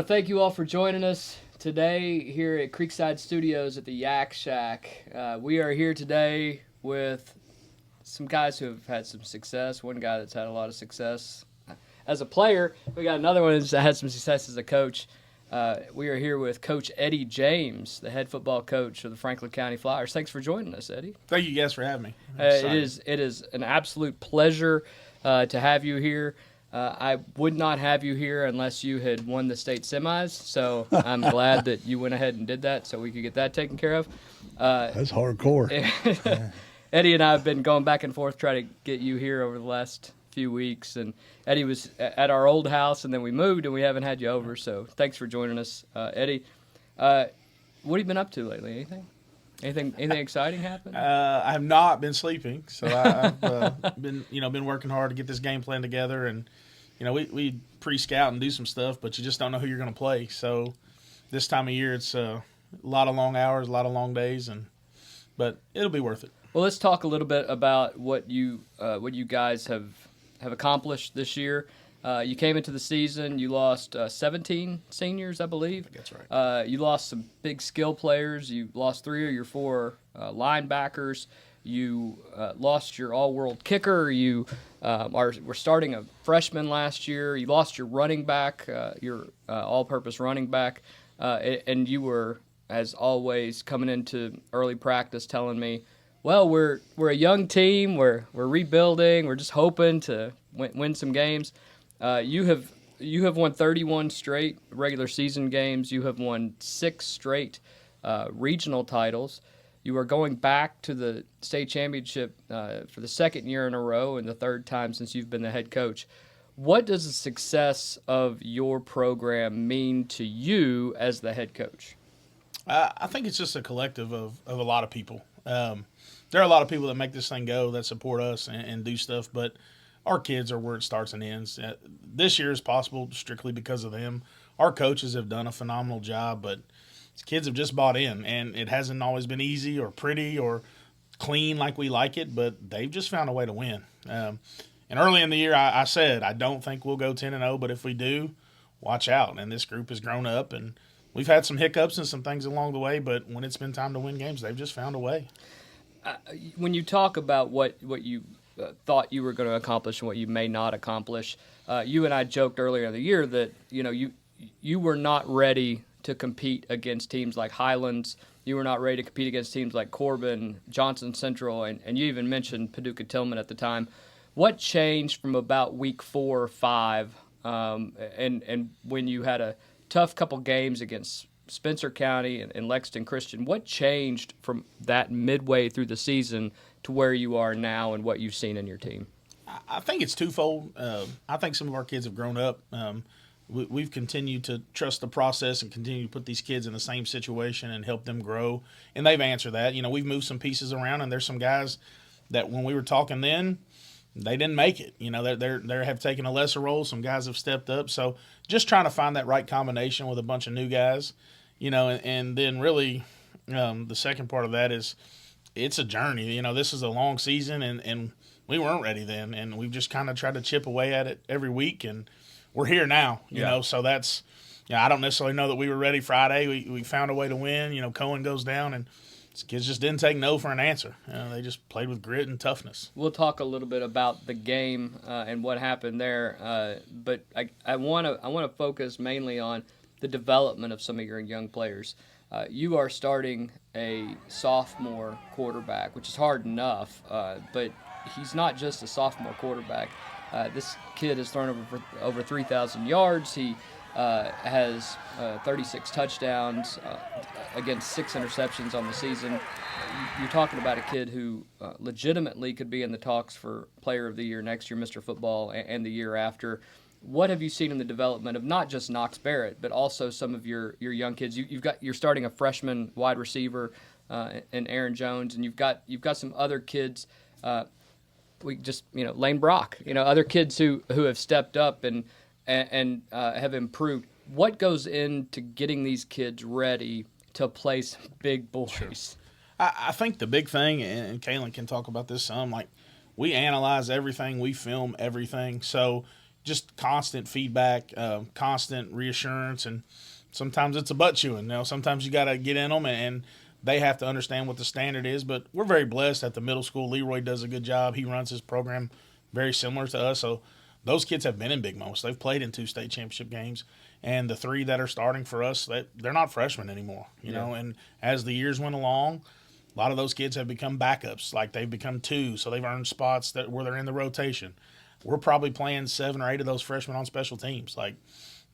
want to thank you all for joining us today here at Creekside Studios at the Yak Shack. We are here today with some guys who have had some success. One guy that's had a lot of success as a player. We got another one that's had some success as a coach. We are here with Coach Eddie James, the head football coach of the Franklin County Flyers. Thanks for joining us, Eddie. Thank you guys for having me. It is an absolute pleasure to have you here. I would not have you here unless you had won the state semis, so I'm glad that you went ahead and did that so we could get that taken care of. That's hardcore. Eddie and I have been going back and forth trying to get you here over the last few weeks, and Eddie was at our old house, and then we moved, and we haven't had you over, so thanks for joining us. Eddie, what have you been up to lately? Anything exciting happen? I have not been sleeping, so I've been working hard to get this game plan together, and we pre-scout and do some stuff, but you just don't know who you're going to play. So this time of year, it's a lot of long hours, a lot of long days, but it'll be worth it. Well, let's talk a little bit about what you guys have accomplished this year. You came into the season, you lost 17 seniors, I believe. That's right. You lost some big skill players. You lost 3 of your 4 linebackers. You lost your all-world kicker. You were starting a freshman last year. You lost your running back, your all-purpose running back. And you were, as always, coming into early practice telling me, well, we're a young team. We're rebuilding. We're just hoping to win some games. You have won 31 straight regular season games. You have won 6 straight regional titles. You are going back to the state championship for the 2nd year in a row and the 3rd time since you've been the head coach. What does the success of your program mean to you as the head coach? I think it's just a collective of a lot of people. There are a lot of people that make this thing go, that support us and do stuff, but our kids are where it starts and ends. This year is possible strictly because of them. Our coaches have done a phenomenal job, but these kids have just bought in, and it hasn't always been easy or pretty or clean like we like it, but they've just found a way to win. And early in the year, I said, I don't think we'll go 10-0, but if we do, watch out. And this group has grown up, and we've had some hiccups and some things along the way, but when it's been time to win games, they've just found a way. When you talk about what you thought you were going to accomplish and what you may not accomplish, you and I joked earlier in the year that you were not ready to compete against teams like Highlands. You were not ready to compete against teams like Corbin, Johnson Central, and you even mentioned Paducah Tillman at the time. What changed from about week 4 or 5, and when you had a tough couple games against Spencer County and Lexington Christian? What changed from that midway through the season to where you are now and what you've seen in your team? I think it's twofold. I think some of our kids have grown up. We've continued to trust the process and continue to put these kids in the same situation and help them grow, and they've answered that. We've moved some pieces around, and there's some guys that when we were talking then, they didn't make it. They have taken a lesser role. Some guys have stepped up. So just trying to find that right combination with a bunch of new guys, and then really the second part of that is it's a journey. This is a long season, and we weren't ready then, and we've just kind of tried to chip away at it every week, and we're here now, you know, so that's, I don't necessarily know that we were ready Friday. We found a way to win. Cohen goes down, and these kids just didn't take no for an answer. They just played with grit and toughness. We'll talk a little bit about the game and what happened there, but I want to focus mainly on the development of some of your young players. You are starting a sophomore quarterback, which is hard enough, but he's not just a sophomore quarterback. This kid has thrown over 3,000 yards. He has 36 touchdowns against 6 interceptions on the season. You're talking about a kid who legitimately could be in the talks for Player of the Year next year, Mr. Football, and the year after. What have you seen in the development of not just Knox Barrett, but also some of your young kids? You're starting a freshman wide receiver in Aaron Jones, and you've got some other kids. Lane Brock, other kids who have stepped up and have improved. What goes into getting these kids ready to play some big boys? Sure. I think the big thing, and Kaelin can talk about this some, we analyze everything, we film everything. So, just constant feedback, constant reassurance, and sometimes it's a butt chewing. Sometimes you got to get in them, and they have to understand what the standard is. But we're very blessed at the middle school. Leroy does a good job. He runs his program very similar to us. So those kids have been in big moments. They've played in 2 state championship games. And the 3 that are starting for us, they're not freshmen anymore, you know. And as the years went along, a lot of those kids have become backups. Like they've become 2, so they've earned spots where they're in the rotation. We're probably playing 7 or 8 of those freshmen on special teams. Like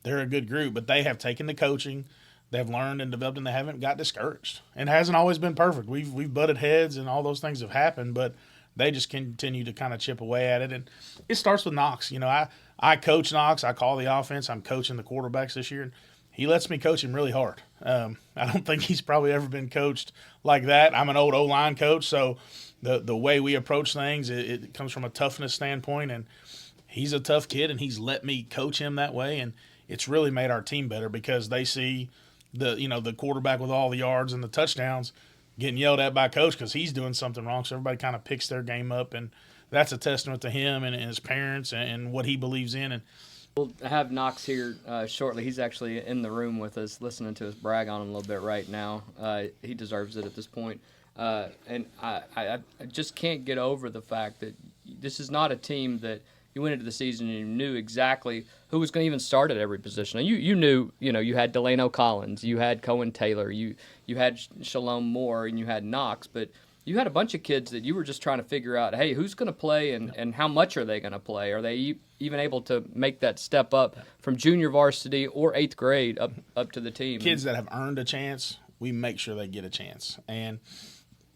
they're a good group, but they have taken the coaching. They've learned and developed, and they haven't got discouraged. And it hasn't always been perfect. We've butted heads, and all those things have happened, but they just continue to kind of chip away at it. And it starts with Knox. I coach Knox. I call the offense. I'm coaching the quarterbacks this year. He lets me coach him really hard. I don't think he's probably ever been coached like that. I'm an old O-line coach, so the way we approach things, it comes from a toughness standpoint, and he's a tough kid, and he's let me coach him that way, and it's really made our team better because they see the quarterback with all the yards and the touchdowns getting yelled at by coach because he's doing something wrong, so everybody kind of picks their game up, and that's a testament to him and his parents and what he believes in. And we'll have Knox here shortly. He's actually in the room with us, listening to us brag on him a little bit right now. He deserves it at this point. And I just can't get over the fact that this is not a team that you went into the season and you knew exactly who was going to even start at every position. You knew, you had Delano Collins, you had Cohen Taylor, you had Shalom Moore, and you had Knox, but you had a bunch of kids that you were just trying to figure out, hey, who's going to play and how much are they going to play? Are they even able to make that step up from junior varsity or 8th grade up to the team? Kids that have earned a chance, we make sure they get a chance. And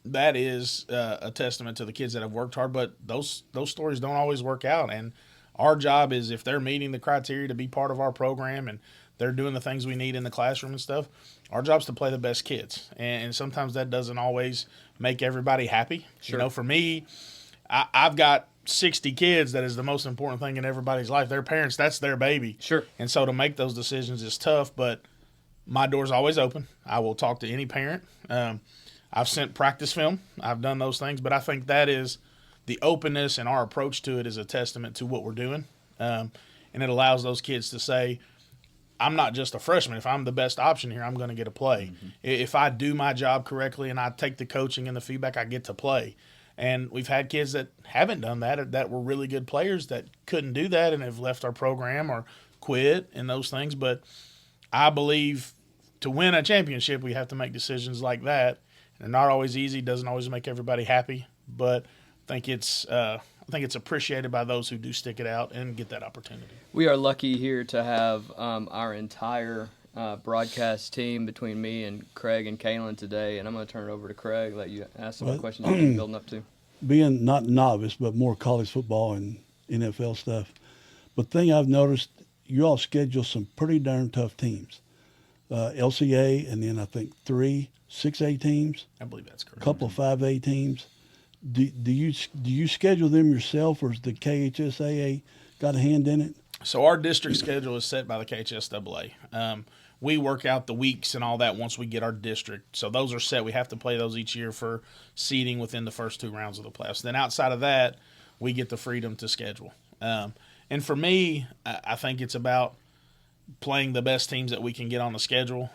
that is a testament to the kids that have worked hard, but those stories don't always work out. And our job is, if they're meeting the criteria to be part of our program and they're doing the things we need in the classroom and stuff, our job's to play the best kids. And sometimes that doesn't always make everybody happy. Sure. For me, I've got 60 kids. That is the most important thing in everybody's life. Their parents, that's their baby. Sure. And so to make those decisions is tough, but my door's always open. I will talk to any parent. I've sent practice film. I've done those things, but I think that is the openness, and our approach to it is a testament to what we're doing. And it allows those kids to say, I'm not just a freshman. If I'm the best option here, I'm going to get a play. Mm-hmm. If I do my job correctly and I take the coaching and the feedback, I get to play. And we've had kids that haven't done that were really good players that couldn't do that and have left our program or quit and those things. But I believe to win a championship, we have to make decisions like that. They're not always easy, doesn't always make everybody happy, but I think it's appreciated by those who do stick it out and get that opportunity. We are lucky here to have our entire broadcast team between me and Craig and Kaelin today, and I'm going to turn it over to Craig, let you ask some questions you've been building up to. Being not novice, but more college football and NFL stuff, but thing I've noticed, you all schedule some pretty darn tough teams. LCA, and then I think 3 6A teams. I believe that's correct. A couple of 5A teams. Do you schedule them yourself, or has the KHSAA got a hand in it? So our district schedule is set by the KHSAA. We work out the weeks and all that once we get our district. So those are set. We have to play those each year for seeding within the first 2 rounds of the playoffs. Then outside of that, we get the freedom to schedule. And for me, I think it's about playing the best teams that we can get on the schedule.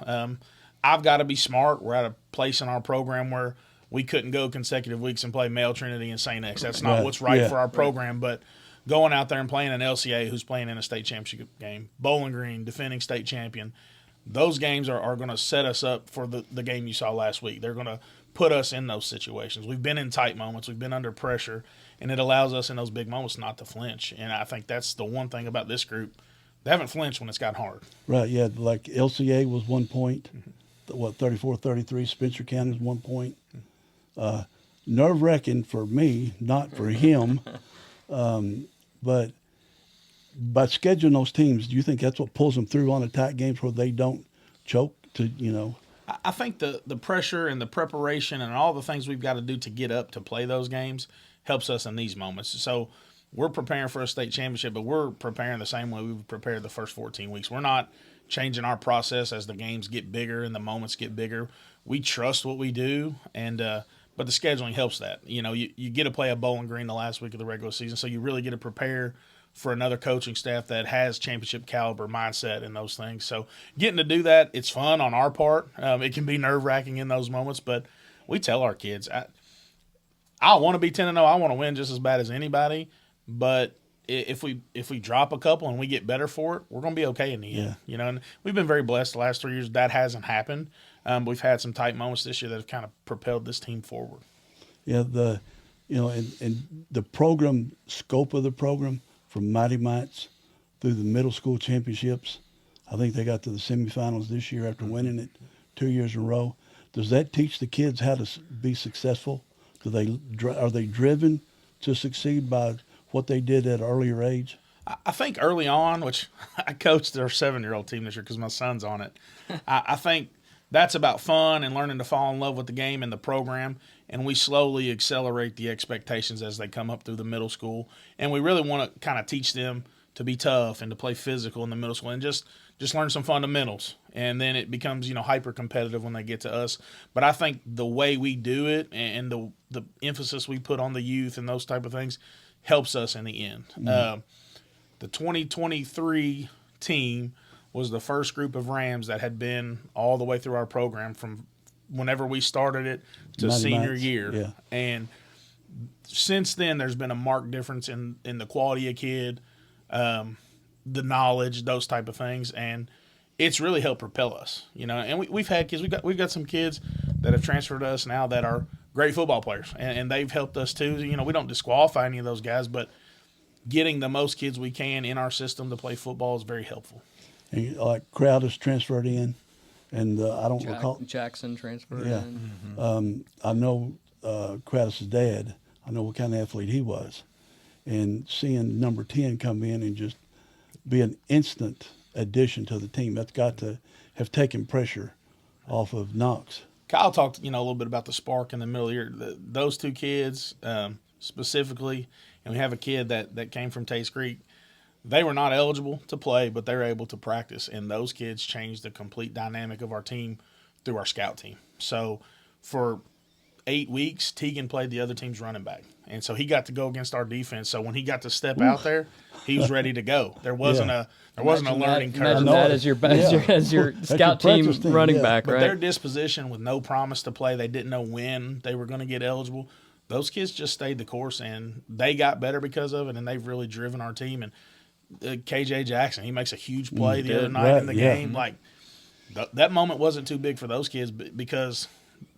I've got to be smart. We're at a place in our program where we couldn't go consecutive weeks and play Male Trinity and St. X. That's not what's right for our program. But going out there and playing an LCA who's playing in a state championship game, Bowling Green, defending state champion, those games are going to set us up for the game you saw last week. They're going to put us in those situations. We've been in tight moments. We've been under pressure, and it allows us in those big moments not to flinch. And I think that's the one thing about this group. They haven't flinched when it's got hard. Right, yeah. Like LCA was 1 point. 34-33. Spencer County was 1 point. Nerve-wracking for me, not for him. But by scheduling those teams, do you think that's what pulls them through on attack games where they don't choke I think the pressure and the preparation and all the things we've got to do to get up to play those games helps us in these moments. So we're preparing for a state championship, but we're preparing the same way we've prepared the first 14 weeks. We're not changing our process as the games get bigger and the moments get bigger. We trust what we do, and but the scheduling helps that. You get to play a Bowling Green the last week of the regular season, so you really get to prepare for another coaching staff that has championship caliber mindset and those things. So getting to do that, it's fun on our part. It can be nerve-wracking in those moments, but we tell our kids, I want to be 10-0. I want to win just as bad as anybody, but if we drop a couple and we get better for it, we're going to be okay in the end. You know, and we've been very blessed the last 3 years. That hasn't happened. We've had some tight moments this year that have kind of propelled this team forward. Yeah, and the program, scope of the program, from Mighty Mites through the middle school championships. I think they got to the semifinals this year after winning it 2 years in a row. Does that teach the kids how to be successful? Are they driven to succeed by what they did at an earlier age? I think early on, which I coached their 7-year-old team this year because my son's on it, I think that's about fun and learning to fall in love with the game and the program, and we slowly accelerate the expectations as they come up through the middle school. And we really want to kind of teach them to be tough and to play physical in the middle school and just learn some fundamentals. And then it becomes, hyper competitive when they get to us. But I think the way we do it and the emphasis we put on the youth and those type of things helps us in the end. Mm-hmm. The 2023 team was the first group of Rams that had been all the way through our program from whenever we started it to senior year. Yeah. And since then, there's been a marked difference in the quality of kid, the knowledge, those type of things. And it's really helped propel us, And we've had kids. We've got some kids that have transferred to us now that are great football players, and they've helped us too. We don't disqualify any of those guys, but getting the most kids we can in our system to play football is very helpful. And like Crowder's transferred in, and I don't recall Jackson transferred yeah. in. Mm-hmm. I know Crowder's dad. I know what kind of athlete he was, and seeing number 10 come in and just be an instant addition to the team, that's got to have taken pressure off of Knox. Kyle talked, a little bit about the spark in the middle of the year. Those two kids specifically, and we have a kid that came from Taste Creek. They were not eligible to play, but they were able to practice, and those kids changed the complete dynamic of our team through our scout team. So for 8 weeks, Teagan played the other team's running back, and so he got to go against our defense. So when he got to step out there, he was ready to go. There wasn't a learning curve. Imagine that as your scout team running back, but right? Their disposition with no promise to play, they didn't know when they were going to get eligible. Those kids just stayed the course, and they got better because of it, and they've really driven our team. And KJ Jackson, he makes a huge play the other night in the game. Like that moment wasn't too big for those kids because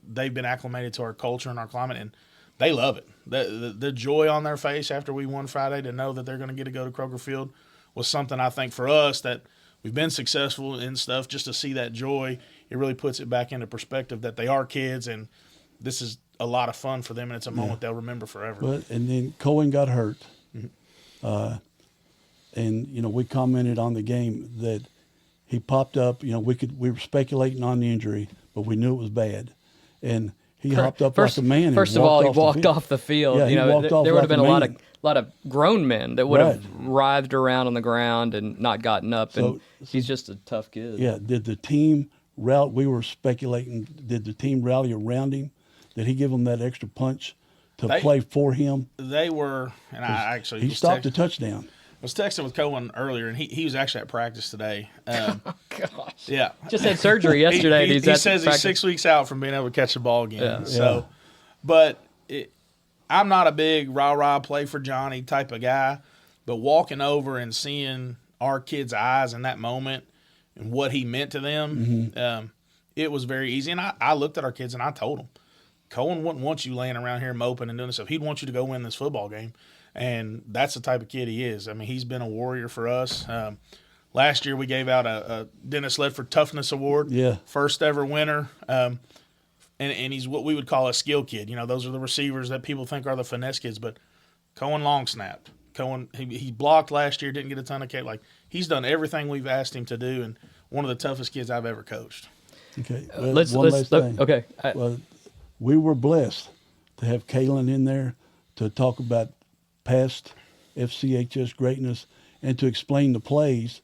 they've been acclimated to our culture and our climate, and they love it. The joy on their face after we won Friday to know that they're going to get to go to Kroger Field was something I think for us that we've been successful in stuff. Just to see that joy, it really puts it back into perspective that they are kids, and this is a lot of fun for them, and it's a moment they'll remember forever. And then Cohen got hurt. Mm-hmm. And we commented on the game that he popped up. We were speculating on the injury, but we knew it was bad, and he hopped up like a man. First of all, he walked off the field. Yeah, there would have been a lot of grown men that would have writhed around on the ground and not gotten up. So, and he's just a tough kid. Yeah. Did the team rally? We were speculating. Did the team rally around him? Did he give them that extra punch to play for him? They were, and I actually he stopped the touchdown. I was texting with Cohen earlier, and he was actually at practice today. Oh, gosh. Yeah. Just had surgery yesterday. He says he's 6 weeks out from being able to catch the ball again. Yeah. But I'm not a big rah-rah play for Johnny type of guy, but walking over and seeing our kids' eyes in that moment and what he meant to them, it was very easy. And I looked at our kids, and I told them, Cohen wouldn't want you laying around here moping and doing stuff. He'd want you to go win this football game. And that's the type of kid he is. I mean, he's been a warrior for us. Last year we gave out a Dennis Ledford Toughness Award. Yeah. First ever winner. And he's what we would call a skill kid. Those are the receivers that people think are the finesse kids. But Cohen long snapped. Cohen, he blocked last year, didn't get a ton of Like, he's done everything we've asked him to do, and one of the toughest kids I've ever coached. Okay. One last thing. Okay. Well, we were blessed to have Kaelin in there to talk about past FCHS greatness and to explain the plays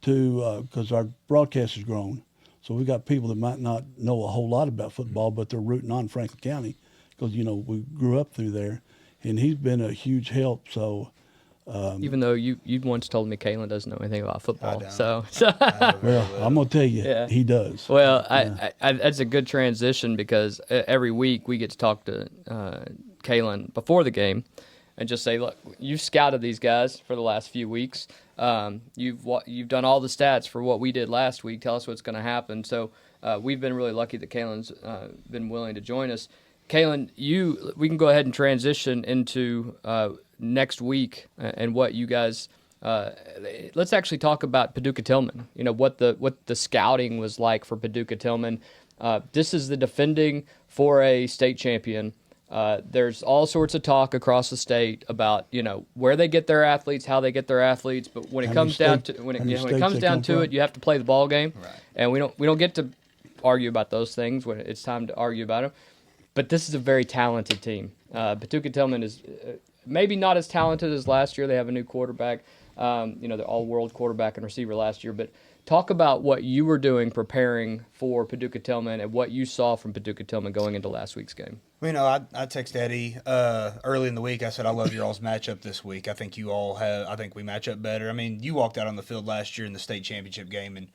because our broadcast has grown. So we got people that might not know a whole lot about football, but they're rooting on Franklin County because, we grew up through there. And he's been a huge help. So Even though you once told me Kaelin doesn't know anything about football, don't. so Well, I'm going to tell you, Yeah. he does. well, I that's a good transition because every week we get to talk to Kaelin before the game, and just say, look, you've scouted these guys for the last few weeks. You've done all the stats for what we did last week. Tell us what's going to happen. So we've been really lucky that Kaelin's been willing to join us. Kaelin, we can go ahead and transition into next week and what you guys. Let's actually talk about Paducah Tillman. You know what the scouting was like for Paducah Tillman. This is the defending 4A state champion. There's all sorts of talk across the state about where they get their athletes, how they get their athletes. But when it comes down to it, you have to play the ball game, Right. and we don't get to argue about those things when it's time to argue about them. But this is a very talented team. Paducah Tillman is maybe not as talented as last year. They have a new quarterback, the all-world quarterback and receiver last year. But talk about what you were doing preparing for Paducah Tillman and what you saw from Paducah Tillman going into last week's game. Well, I texted Eddie early in the week. I said, I love your all's matchup this week. I think we match up better. I mean, you walked out on the field last year in the state championship game, and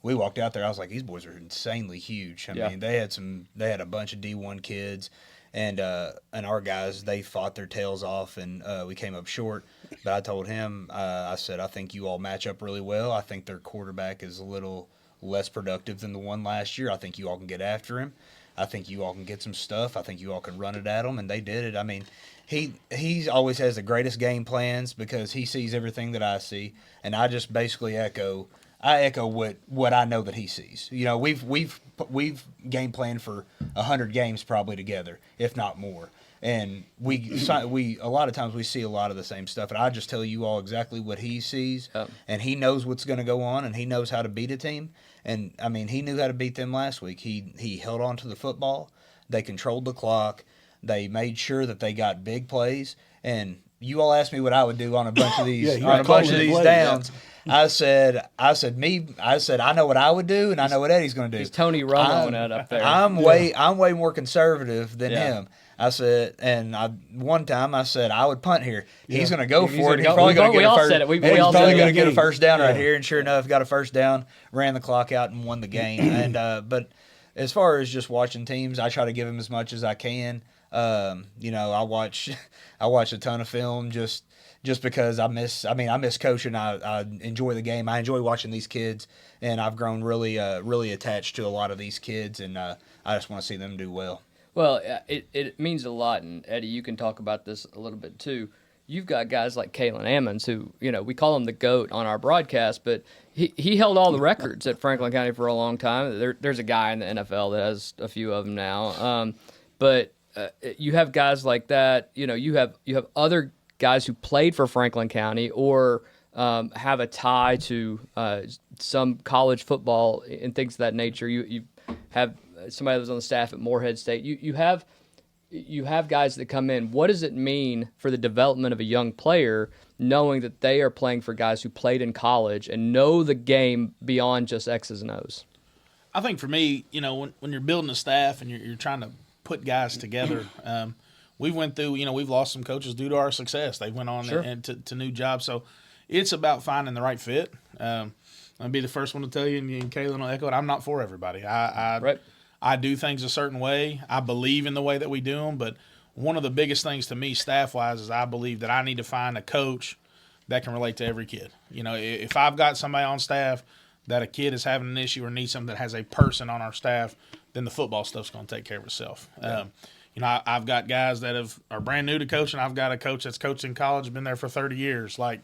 we walked out there. I was like, these boys are insanely huge. I mean, they had a bunch of D1 kids, and our guys, they fought their tails off, and we came up short. But I told him, I said, I think you all match up really well. I think their quarterback is a little less productive than the one last year. I think you all can get after him. I think you all can get some stuff. I think you all can run it at him, and they did it. I mean, he always has the greatest game plans because he sees everything that I see, and I just basically echo what I know that he sees. We've game planned for 100 games probably together, if not more. And we a lot of times we see a lot of the same stuff, and I just tell you all exactly what he sees, and he knows what's going to go on, and he knows how to beat a team. And I mean, he knew how to beat them last week. He held on to the football. They controlled the clock. They made sure that they got big plays. And you all asked me what I would do on a bunch of these downs. I said, I know what I would do, and I know what Eddie's going to do. He's Tony Romo up there. I'm way more conservative than him. I said, one time I said I would punt here. He's going to go for it. He's probably going to get a first. He's probably going to get a first down right here, and sure enough, got a first down, ran the clock out, and won the game. And but as far as just watching teams, I try to give them as much as I can. I watch a ton of film just because I miss coaching. I enjoy the game. I enjoy watching these kids, and I've grown really attached to a lot of these kids, and I just want to see them do well. Well, it means a lot, and Eddie, you can talk about this a little bit too. You've got guys like Kaelin Ammons, who we call him the GOAT on our broadcast, but he held all the records at Franklin County for a long time. There's a guy in the NFL that has a few of them now, but you have guys like that. You have other guys who played for Franklin County or have a tie to some college football and things of that nature. You have somebody that was on the staff at Morehead State. You have guys that come in. What does it mean for the development of a young player knowing that they are playing for guys who played in college and know the game beyond just X's and O's? I think for me, when you're building a staff and you're trying to put guys together, we went through, we've lost some coaches due to our success. They went on to new jobs. So it's about finding the right fit. I'll be the first one to tell you, and Kaelin will echo it, I'm not for everybody. I do things a certain way. I believe in the way that we do them, but one of the biggest things to me staff-wise is I believe that I need to find a coach that can relate to every kid. If I've got somebody on staff that a kid is having an issue or needs something that has a person on our staff, then the football stuff's going to take care of itself. I've got guys that are brand new to coaching. I've got a coach that's coached in college, been there for 30 years. Like,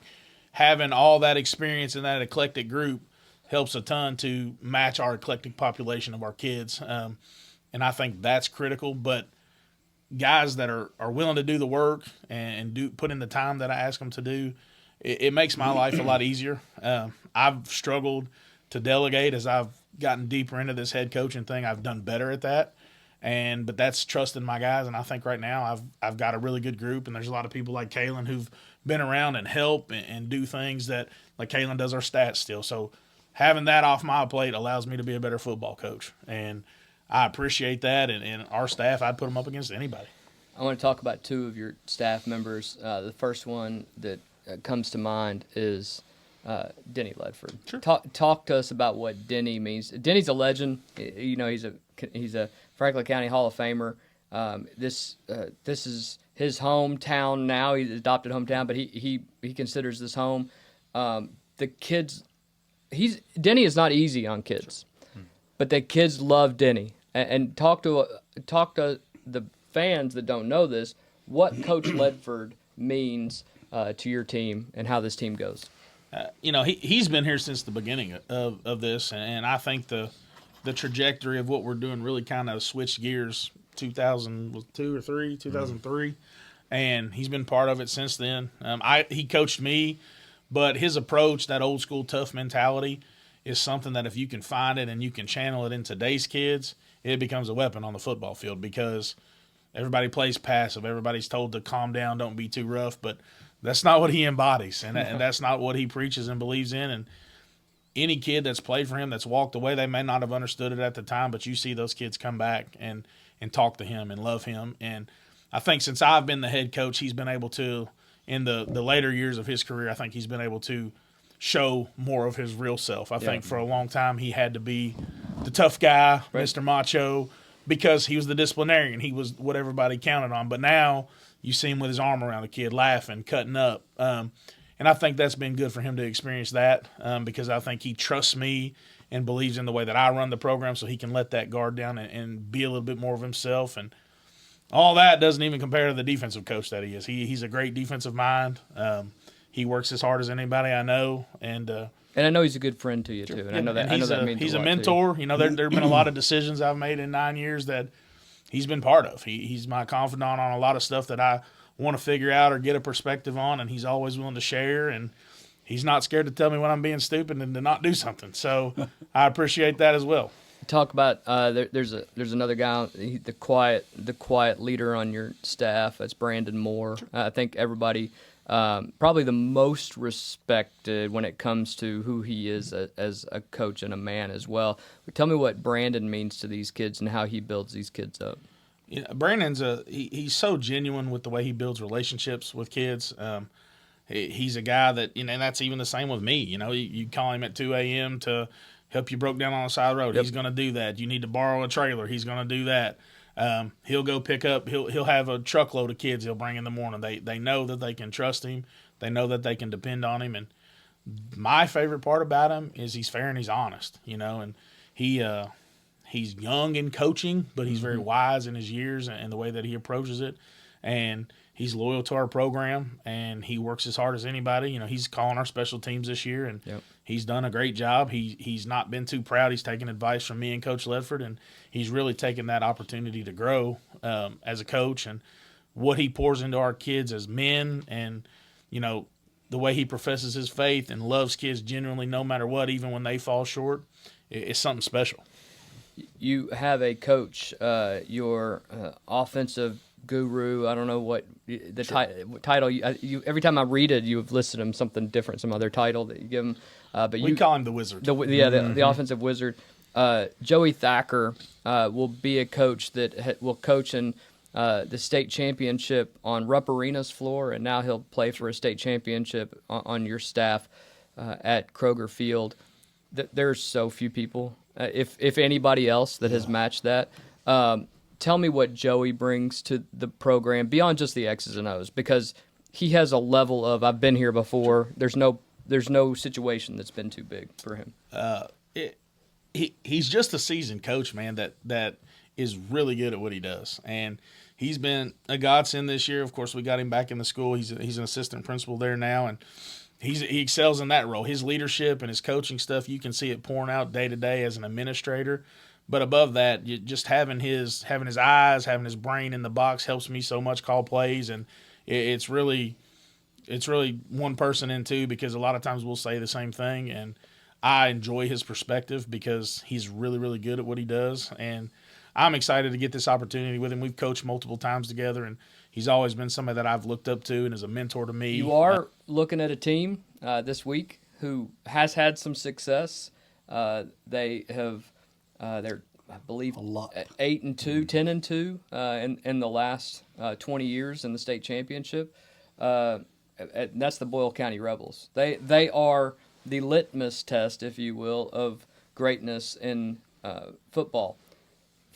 having all that experience in that eclectic group helps a ton to match our eclectic population of our kids. And I think that's critical. But guys that are willing to do the work and put in the time that I ask them to do, it makes my life a lot easier. I've struggled to delegate as I've gotten deeper into this head coaching thing. I've done better at that. But that's trusting my guys, and I think right now I've got a really good group, and there's a lot of people like Kaelin who've been around and help and do things that, like Kaelin does our stats still. So having that off my plate allows me to be a better football coach, and I appreciate that. And our staff, I'd put them up against anybody. I want to talk about two of your staff members. The first one that comes to mind is Denny Ledford. Sure. Talk to us about what Denny means. Denny's a legend. You know, he's a Franklin County Hall of Famer. This is his hometown now. He's adopted hometown, but he considers this home. The kids, Denny is not easy on kids, but the kids love Denny. And talk to the fans that don't know this. What Coach Ledford means to your team and how this team goes. You know, he's been here since the beginning of this, and I think the trajectory of what we're doing really kind of switched gears 2003, and he's been part of it since then. He coached me, but his approach, that old school tough mentality, is something that if you can find it and you can channel it in today's kids, it becomes a weapon on the football field because everybody plays passive. Everybody's told to calm down, don't be too rough, but that's not what he embodies, and that's not what he preaches and believes in. And any kid that's played for him that's walked away, they may not have understood it at the time, but you see those kids come back and talk to him and love him. And I think since I've been the head coach, he's been able to, in the later years of his career, I think he's been able to show more of his real self. I think for a long time he had to be the tough guy, right. Mr. Macho, because he was the disciplinarian. He was what everybody counted on. But now you see him with his arm around a kid, laughing, cutting up. And I think that's been good for him to experience that because I think he trusts me and believes in the way that I run the program so he can let that guard down and be a little bit more of himself. And all that doesn't even compare to the defensive coach that he is. He's a great defensive mind. He works as hard as anybody I know. And I know he's a good friend to you, too. And I know that means he's a a lot mentor. You know, there have been a lot of decisions I've made in 9 years that he's been part of. He's my confidant on a lot of stuff that I want to figure out or get a perspective on, and he's always willing to share. And he's not scared to tell me when I'm being stupid and to not do something. So I appreciate that as well. Talk about there's another guy, the quiet leader on your staff. That's Brandon Moore. Sure. I think everybody probably the most respected when it comes to who he is as a coach and a man as well. But tell me what Brandon means to these kids and how he builds these kids up. Yeah, Brandon's he's so genuine with the way he builds relationships with kids. He's a guy that, and that's even the same with me. You know, you call him at 2 a.m. to help you broke down on the side of the road. Yep. He's going to do that. You need to borrow a trailer. He's going to do that. He'll go pick up. He'll have a truckload of kids he'll bring in the morning. They know that they can trust him. They know that they can depend on him. And my favorite part about him is he's fair and he's honest. You know, and he's young in coaching, but he's very wise in his years and the way that he approaches it. And he's loyal to our program, and he works as hard as anybody. You know, he's calling our special teams this year, and he's done a great job. He's not been too proud. He's taken advice from me and Coach Ledford, and he's really taken that opportunity to grow as a coach. And what he pours into our kids as men, and, you know, the way he professes his faith and loves kids genuinely no matter what, even when they fall short, it's something special. You have a coach, your offensive guru. I don't know what the title. You every time I read it, you have listed him something different, some other title that you give him. But we call him the Wizard. The offensive wizard. Joey Thacker will be a coach that will coach in the state championship on Rupp Arena's floor, and now he'll play for a state championship on your staff at Kroger Field. There's so few people, if anybody else, that has matched that. Tell me what Joey brings to the program beyond just the X's and O's, because he has a level of I've been here before. There's no situation that's been too big for him. He's just a seasoned coach, man, that is really good at what he does, and he's been a godsend this year. Of course, we got him back in the school. He's an assistant principal there now, and he excels in that role. His leadership and his coaching stuff, you can see it pouring out day to day as an administrator. But above that, just having his eyes, having his brain in the box helps me so much call plays, and it's really one person in two, because a lot of times we'll say the same thing, and I enjoy his perspective because he's really, really good at what he does, and I'm excited to get this opportunity with him. We've coached multiple times together, and he's always been somebody that I've looked up to and is a mentor to me. You are looking at a team this week who has had some success. They have. They're, I believe, 8-2, 10-2 in the last 20 years in the state championship. and that's the Boyle County Rebels. They are the litmus test, if you will, of greatness in football.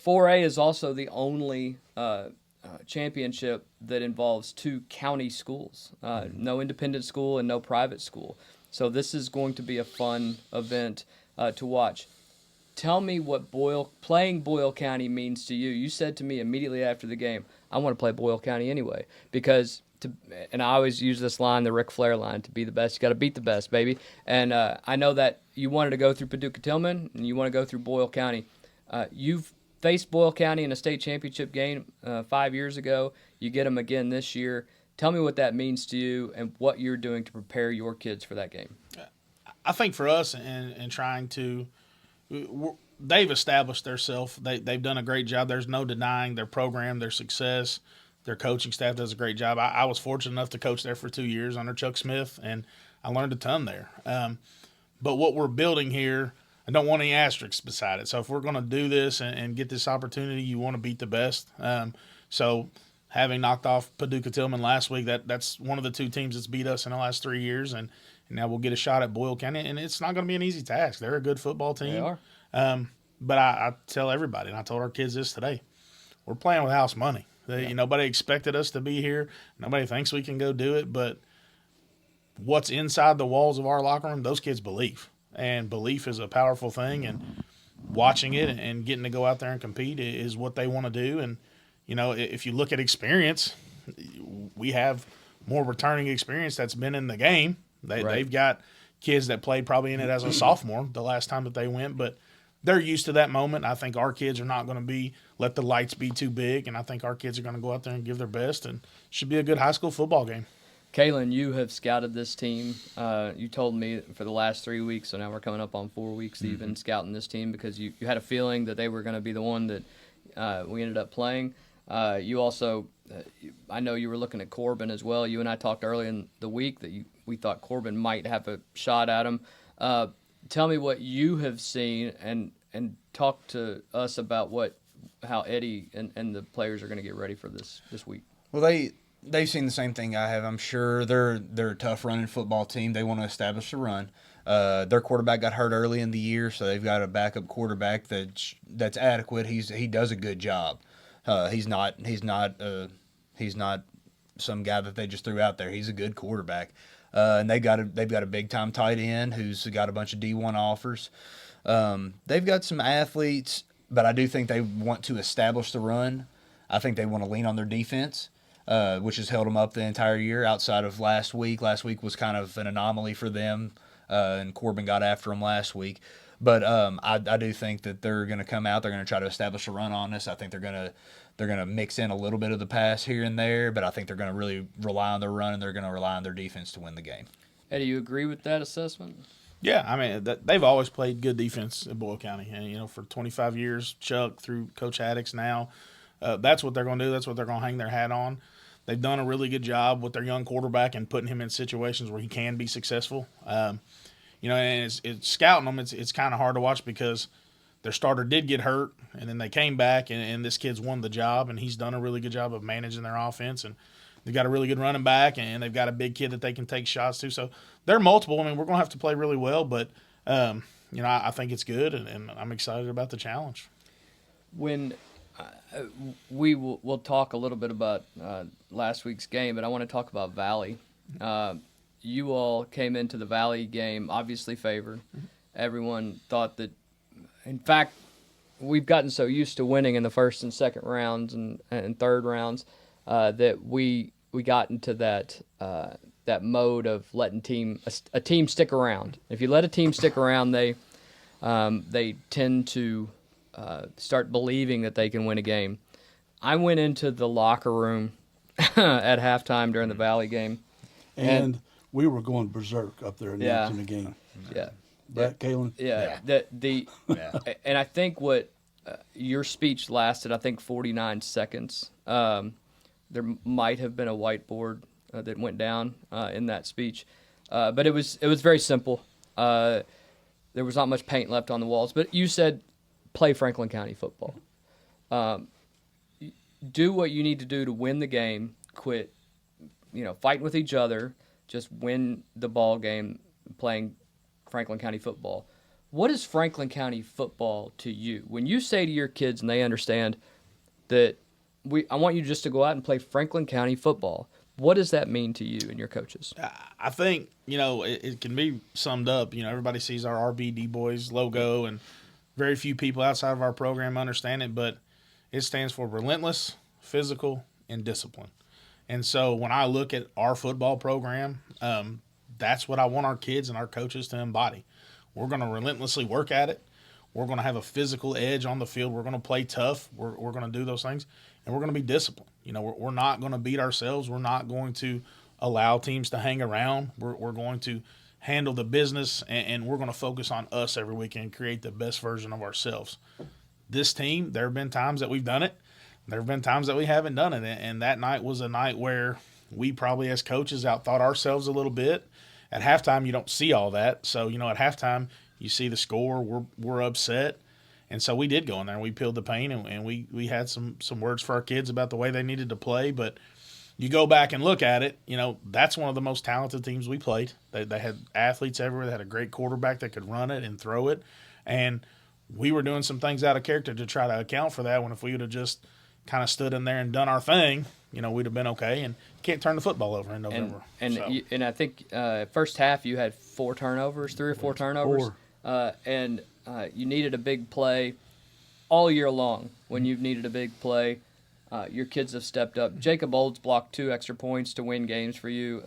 4A is also the only championship that involves 2 county schools, no independent school and no private school. So this is going to be a fun event to watch. Tell me what playing Boyle County means to you. You said to me immediately after the game, I want to play Boyle County anyway, because and I always use this line, the Ric Flair line, to be the best, you got to beat the best, baby. And I know that you wanted to go through Paducah-Tillman and you want to go through Boyle County. You've faced Boyle County in a state championship game 5 years ago. You get them again this year. Tell me what that means to you and what you're doing to prepare your kids for that game. I think for us and trying to they've established themselves. They've done a great job. There's no denying their program, their success. Their coaching staff does a great job. I was fortunate enough to coach there for 2 years under Chuck Smith, and I learned a ton there. But what we're building here, I don't want any asterisks beside it. So if we're going to do this and get this opportunity, you want to beat the best. So having knocked off Paducah-Tillman last week, that's one of the 2 teams that's beat us in the last 3 years, and now we'll get a shot at Boyle County, and it's not going to be an easy task. They're a good football team. They are. But I tell everybody, and I told our kids this today, we're playing with house money. Nobody expected us to be here. Nobody thinks we can go do it. But what's inside the walls of our locker room, those kids believe. And belief is a powerful thing. And watching it and getting to go out there and compete is what they want to do. And, if you look at experience, we have more returning experience that's been in the game. They've got kids that played probably in it as a sophomore the last time that they went. But they're used to that moment. I think our kids are not going to let the lights be too big, and I think our kids are going to go out there and give their best, and should be a good high school football game. Kaelin, you have scouted this team. You told me for the last 3 weeks, so now we're coming up on 4 weeks that you've been scouting this team because you had a feeling that they were going to be the one that we ended up playing. You also, I know you were looking at Corbin as well. You and I talked earlier in the week that we thought Corbin might have a shot at him. Tell me what you have seen and talk to us about how Eddie and the players are going to get ready for this week. Well, they've seen the same thing I have. I'm sure they're a tough running football team. They want to establish a run. Their quarterback got hurt early in the year, so they've got a backup quarterback that's adequate. He does a good job. He's not some guy that they just threw out there. He's a good quarterback. And they've got a big time tight end who's got a bunch of D1 offers. They've got some athletes, but I do think they want to establish the run. I think they want to lean on their defense, which has held them up the entire year outside of last week. Last week was kind of an anomaly for them, and Corbin got after them last week. But I do think that they're going to come out. They're going to try to establish a run on us. I think they're going to mix in a little bit of the pass here and there, but I think they're going to really rely on their run, and they're going to rely on their defense to win the game. Eddie, you agree with that assessment? Yeah, I mean, they've always played good defense at Boyle County. And, for 25 years, Chuck through Coach Haddix now, that's what they're going to do. That's what they're going to hang their hat on. They've done a really good job with their young quarterback and putting him in situations where he can be successful. And it's scouting them, it's kind of hard to watch because their starter did get hurt, and then they came back, and this kid's won the job, and he's done a really good job of managing their offense. And they've got a really good running back, and they've got a big kid that they can take shots to. So they're multiple. I mean, we're going to have to play really well, but, I think it's good, and I'm excited about the challenge. When we'll talk a little bit about last week's game, but I want to talk about Valley. You all came into the Valley game obviously favored. Everyone thought that, in fact, we've gotten so used to winning in the first and second rounds and third rounds that we got into that mode of letting a team stick around. If you let a team stick around, they tend to start believing that they can win a game. I went into the locker room at halftime during the Valley game, and we were going berserk up there announcing the game. Yeah. Right, Kaelin? Yeah. And I think what your speech lasted, 49 seconds. There might have been a whiteboard that went down in that speech, but it was very simple. There was not much paint left on the walls. But you said, play Franklin County football. Do what you need to do to win the game. Quit, fighting with each other. just win the ball game playing Franklin County football. What is Franklin County football to you? When you say to your kids and they understand that I want you just to go out and play Franklin County football, what does that mean to you and your coaches? I think, it can be summed up. Everybody sees our RBD Boys logo, and very few people outside of our program understand it, but it stands for relentless, physical, and discipline. And so when I look at our football program, that's what I want our kids and our coaches to embody. We're going to relentlessly work at it. We're going to have a physical edge on the field. We're going to play tough. We're going to do those things, and we're going to be disciplined. We're not going to beat ourselves. We're not going to allow teams to hang around. We're going to handle the business, and we're going to focus on us every weekend and create the best version of ourselves. This team, there have been times that we've done it. There have been times that we haven't done it, and that night was a night where we probably as coaches outthought ourselves a little bit. At halftime, you don't see all that. So, at halftime, you see the score, we're upset. And so we did go in there and we peeled the paint, and we had some words for our kids about the way they needed to play. But you go back and look at it, that's one of the most talented teams we played. They had athletes everywhere. They had a great quarterback that could run it and throw it. And we were doing some things out of character to try to account for that, when if we would have just kind of stood in there and done our thing, we'd have been okay. And you can't turn the football over in November. And I think first half you had 4 turnovers, 3 or 4 turnovers. 4. And you needed a big play all year long. When you've needed a big play, your kids have stepped up. Jacob Olds blocked 2 extra points to win games for you,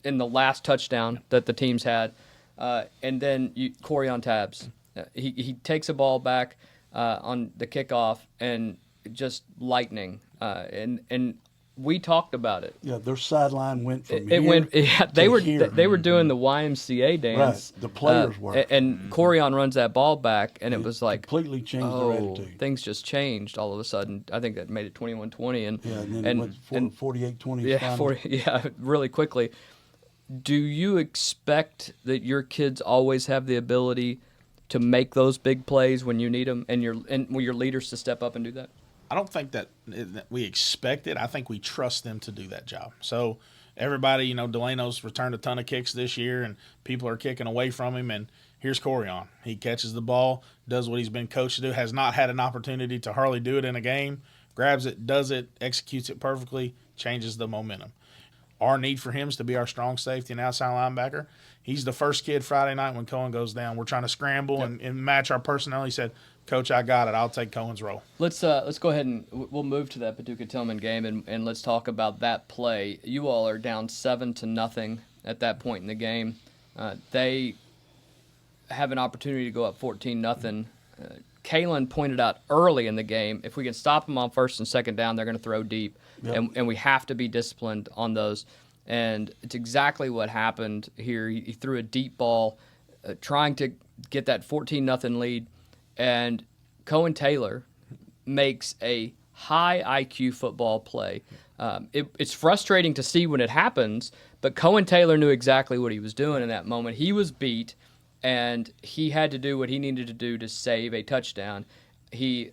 in the last touchdown that the teams had. And then Corey on tabs. He takes a ball back on the kickoff and just lightning. And we talked about it. Yeah, their sideline went from They were doing the YMCA dance. Right, the players were. And Corian runs that ball back, and it was like completely changed their attitude. Things just changed all of a sudden. I think that made it 21-20, and then it went 48-20. Yeah, really quickly. Do you expect that your kids always have the ability to make those big plays when you need them, and your leaders to step up and do that? I don't think that we expect it. I think we trust them to do that job. So everybody, Delano's returned a ton of kicks this year, and people are kicking away from him. And here's Corian. He catches the ball, does what he's been coached to do, has not had an opportunity to hardly do it in a game, grabs it, does it, executes it perfectly, changes the momentum. Our need for him is to be our strong safety and outside linebacker. He's the first kid Friday night when Cohen goes down. We're trying to scramble and match our personnel. He said, Coach, I got it. I'll take Cohen's role. Let's go ahead and we'll move to that Paducah-Tillman game, and let's talk about that play. You all are down 7-0 at that point in the game. They have an opportunity to go up 14-0. Kaelin pointed out early in the game, if we can stop them on first and second down, they're going to throw deep, and we have to be disciplined on those. And it's exactly what happened here. He threw a deep ball, trying to get that 14-0 lead, and Cohen Taylor makes a high IQ football play. It's frustrating to see when it happens, but Cohen Taylor knew exactly what he was doing in that moment. He was beat, and he had to do what he needed to do to save a touchdown. He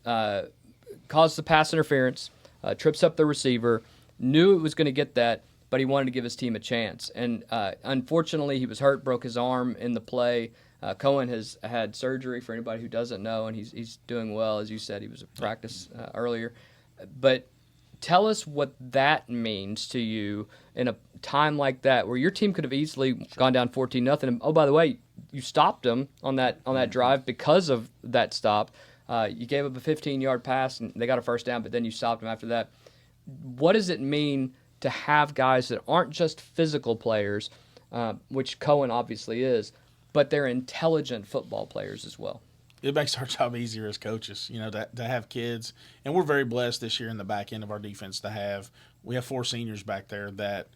caused the pass interference, trips up the receiver, knew it was going to get that, but he wanted to give his team a chance. And unfortunately, he was hurt, broke his arm in the play. Cohen has had surgery, for anybody who doesn't know, and he's doing well. As you said, he was at practice earlier. But tell us what that means to you in a time like that, where your team could have easily gone down 14-0. And, oh, by the way, you stopped them on that drive because of that stop. You gave up a 15-yard pass, and they got a first down, but then you stopped them after that. What does it mean to have guys that aren't just physical players, which Cohen obviously is, but they're intelligent football players as well? It makes our job easier as coaches, to have kids. And we're very blessed this year in the back end of our defense we have 4 seniors back there that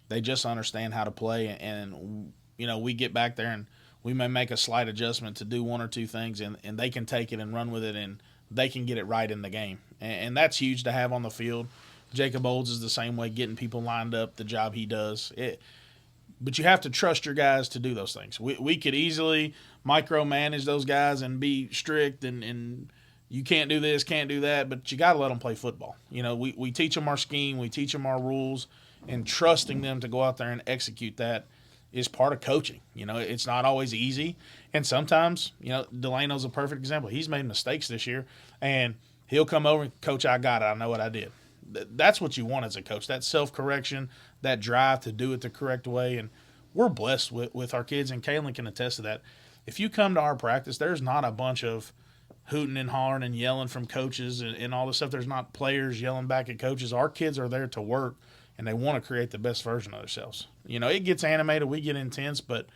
they just understand how to play. And we get back there and we may make a slight adjustment to do 1 or 2 things, and they can take it and run with it, and they can get it right in the game. And that's huge to have on the field. Jacob Olds is the same way, getting people lined up, the job he does. But you have to trust your guys to do those things. We could easily micromanage those guys and be strict and you can't do this, can't do that, but you got to let them play football. We teach them our scheme, we teach them our rules, and trusting them to go out there and execute that is part of coaching. It's not always easy. And sometimes, Delano's a perfect example. He's made mistakes this year, and he'll come over and, Coach, I got it. I know what I did. That's what you want as a coach, that self-correction, that drive to do it the correct way. And we're blessed with our kids, and Kaelin can attest to that. If you come to our practice, there's not a bunch of hooting and hollering and yelling from coaches and all this stuff. There's not players yelling back at coaches. Our kids are there to work, and they want to create the best version of themselves. It gets animated, we get intense, but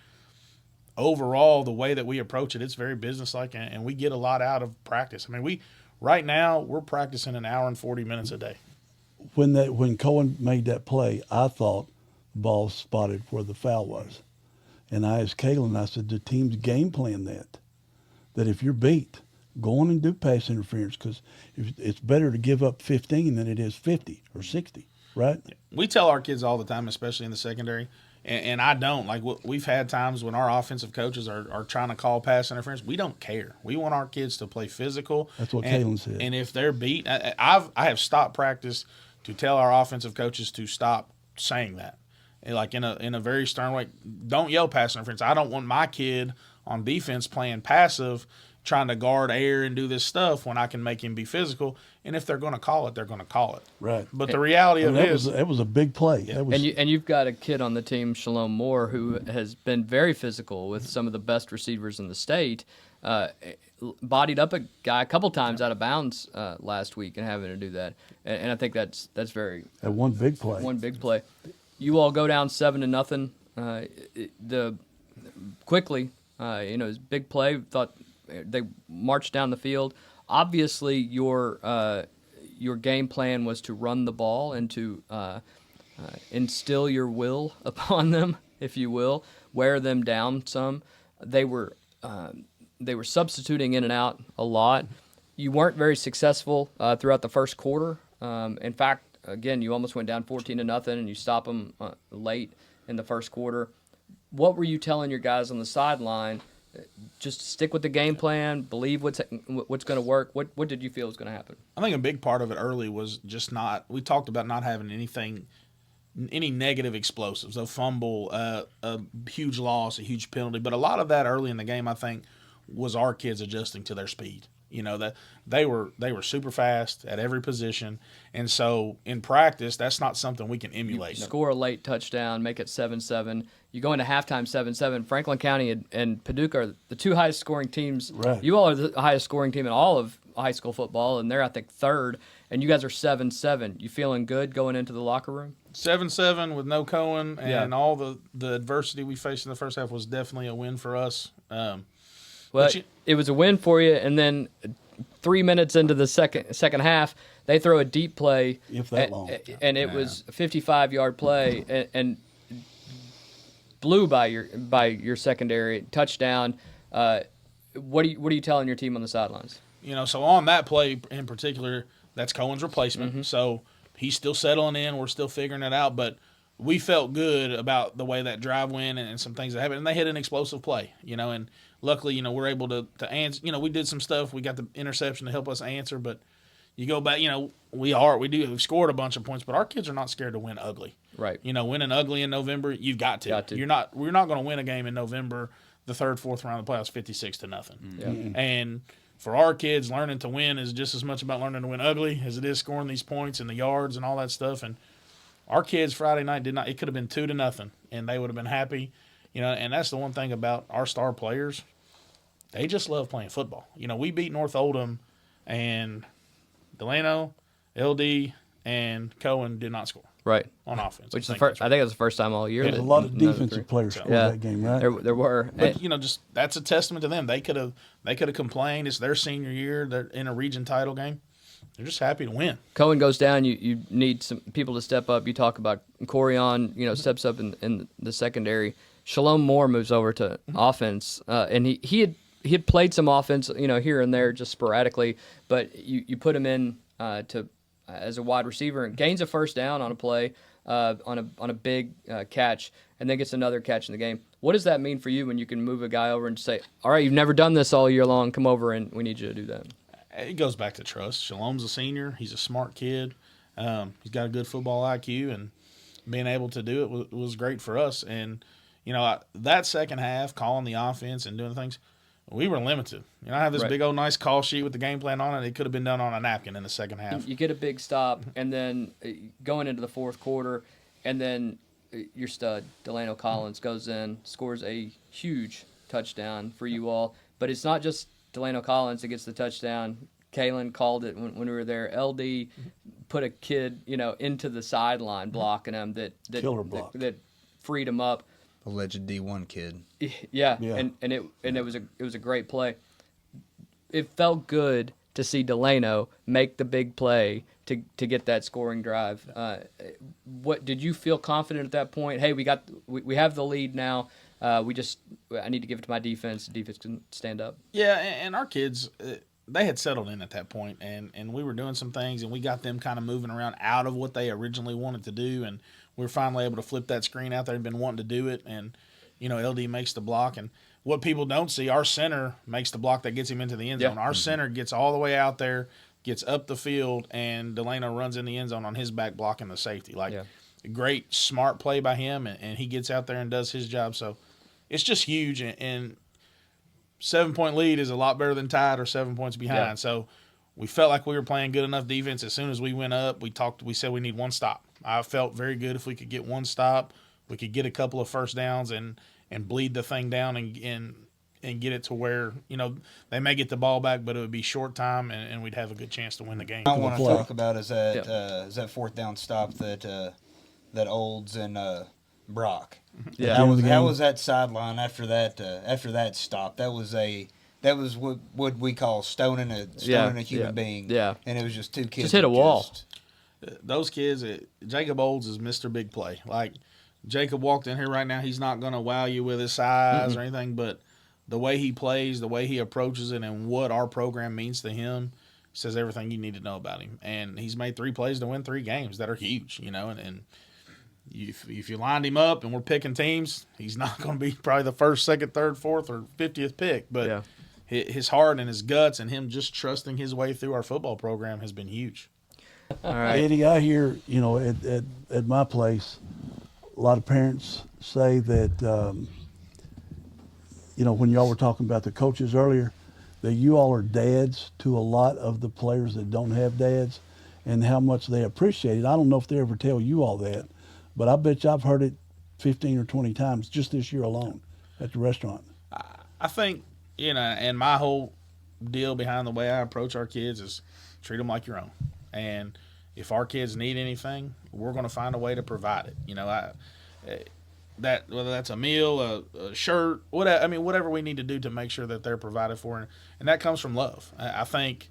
overall, the way that we approach it, it's very businesslike, and we get a lot out of practice. I mean, right now we're practicing an hour and 40 minutes a day. When Cohen made that play, I thought the ball spotted where the foul was, and I asked Kaelin, I said, the team's game plan that if you're beat, go on and do pass interference, because it's better to give up 15 than it is 50 or 60. Right. We tell our kids all the time, especially in the secondary, and I don't. Like, we've had times when our offensive coaches are trying to call pass interference. We don't care. We want our kids to play physical. That's what Kaelin said. And if they're beat, I have stopped practice to tell our offensive coaches to stop saying that. Like in a very stern way, don't yell pass interference. I don't want my kid on defense playing passive, trying to guard air and do this stuff when I can make him be physical. And if they're going to call it, they're going to call it. Right. But the reality of it is, it was a big play. Yeah. And you've got a kid on the team, Shalom Moore, who has been very physical with some of the best receivers in the state. Bodied up a guy a couple times out of bounds last week and having to do that. And I think that's very that one big play. One big play. You all go down 7-0. Quickly, it was a big play. Thought they marched down the field. Obviously, your game plan was to run the ball and to instill your will upon them, if you will, wear them down some. They were substituting in and out a lot. You weren't very successful throughout the first quarter. In fact, again, you almost went down 14-0, and you stop them late in the first quarter. What were you telling your guys on the sideline? Just stick with the game plan, believe what's going to work. What did you feel was going to happen? I think a big part of it early was just we talked about not having any negative explosives, a fumble, a huge loss, a huge penalty. But a lot of that early in the game, I think, was our kids adjusting to their speed. That they were super fast at every position, and so in practice, that's not something we can emulate. You score a late touchdown, make it 7-7. You go into halftime 7-7. Franklin County and Paducah are the two highest scoring teams. Right. You all are the highest scoring team in all of high school football, and they're, I think, third. And you guys are 7-7. You feeling good going into the locker room? 7-7 with no Cohen and all the adversity we faced in the first half was definitely a win for us. Well, it was a win for you, and then 3 minutes into the second half, they throw a deep play, if that long, and it was a 55-yard play, and blew by your secondary touchdown. What are you telling your team on the sidelines? So on that play in particular, that's Cohen's replacement. Mm-hmm. So he's still settling in. We're still figuring it out, but we felt good about the way that drive went and some things that happened. And they hit an explosive play, and luckily, we're able to answer. We did some stuff. We got the interception to help us answer, but you go back, we've scored a bunch of points, but our kids are not scared to win ugly. Right. Winning ugly in November, you've got to. We're not going to win a game in November, the third, fourth round of the playoffs, 56-0. Mm-hmm. And for our kids, learning to win is just as much about learning to win ugly as it is scoring these points and the yards and all that stuff. And our kids Friday night it could have been 2-0, and they would have been happy. And that's the one thing about our star players. They just love playing football. We beat North Oldham, and Delano, LD, and Cohen did not score. Right. On offense. Which I think it was the first time all year. There's a lot of defensive players scored that game, right? There were. But, just that's a testament to them. They could have complained. It's their senior year. They're in a region title game. They're just happy to win. Cohen goes down. You need some people to step up. You talk about Corion, steps up in the secondary. Shalom Moore moves over to offense, and he had played some offense, here and there just sporadically, but you put him in as a wide receiver and gains a first down on a play, on a big catch, and then gets another catch in the game. What does that mean for you when you can move a guy over and say, all right, you've never done this all year long, come over and we need you to do that? It goes back to trust. Shalom's a senior. He's a smart kid. He's got a good football IQ, and being able to do it was great for us. And, that second half, calling the offense and doing things, we were limited. I have this big old nice call sheet with the game plan on it. It could have been done on a napkin in the second half. You get a big stop, and then going into the fourth quarter, and then your stud, Delano Collins, goes in, scores a huge touchdown for you all. But it's not just Delano Collins that gets the touchdown. Kaelin called it when we were there. LD put a kid, into the sideline blocking him that Killer block. that freed him up. Alleged D1 kid. Yeah. And it was a great play. It felt good to see Delano make the big play to get that scoring drive. What did you feel confident at that point? Hey, we have the lead now. I need to give it to my defense. The defense can stand up. Yeah, and our kids, they had settled in at that point, and we were doing some things, and we got them kind of moving around out of what they originally wanted to do, and we were finally able to flip that screen out there. They'd been wanting to do it, and LD makes the block. And what people don't see, our center makes the block that gets him into the end zone. Our center gets all the way out there, gets up the field, and Delano runs in the end zone on his back blocking the safety. A great, smart play by him, and he gets out there and does his job. So it's just huge, and 7-point lead is a lot better than tied or 7 points behind. Yeah. So we felt like we were playing good enough defense. As soon as we went up, we said we need one stop. I felt very good if we could get one stop. We could get a couple of first downs and bleed the thing down and get it to where, they may get the ball back, but it would be short time and we'd have a good chance to win the game. I want to talk about is that fourth down stop that Olds and Brock. Yeah. How was that sideline after that stop? That was what we call stoning a human being. Yeah. And it was just two kids. Just hit a wall. Those kids, Jacob Olds is Mr. Big Play. Like, Jacob walked in here right now, he's not going to wow you with his size or anything, but the way he plays, the way he approaches it, and what our program means to him says everything you need to know about him. And he's made 3 plays to win 3 games that are huge, and if you lined him up and we're picking teams, he's not going to be probably the 1st, 2nd, 3rd, 4th, or 50th pick. But his heart and his guts and him just trusting his way through our football program has been huge. All right. Eddie, I hear, at my place, a lot of parents say that, when y'all were talking about the coaches earlier, that you all are dads to a lot of the players that don't have dads and how much they appreciate it. I don't know if they ever tell you all that, but I bet you I've heard it 15 or 20 times just this year alone at the restaurant. I think, and my whole deal behind the way I approach our kids is treat them like your own. And if our kids need anything, we're going to find a way to provide it. That whether that's a meal, a shirt, whatever we need to do to make sure that they're provided for, and that comes from love. I think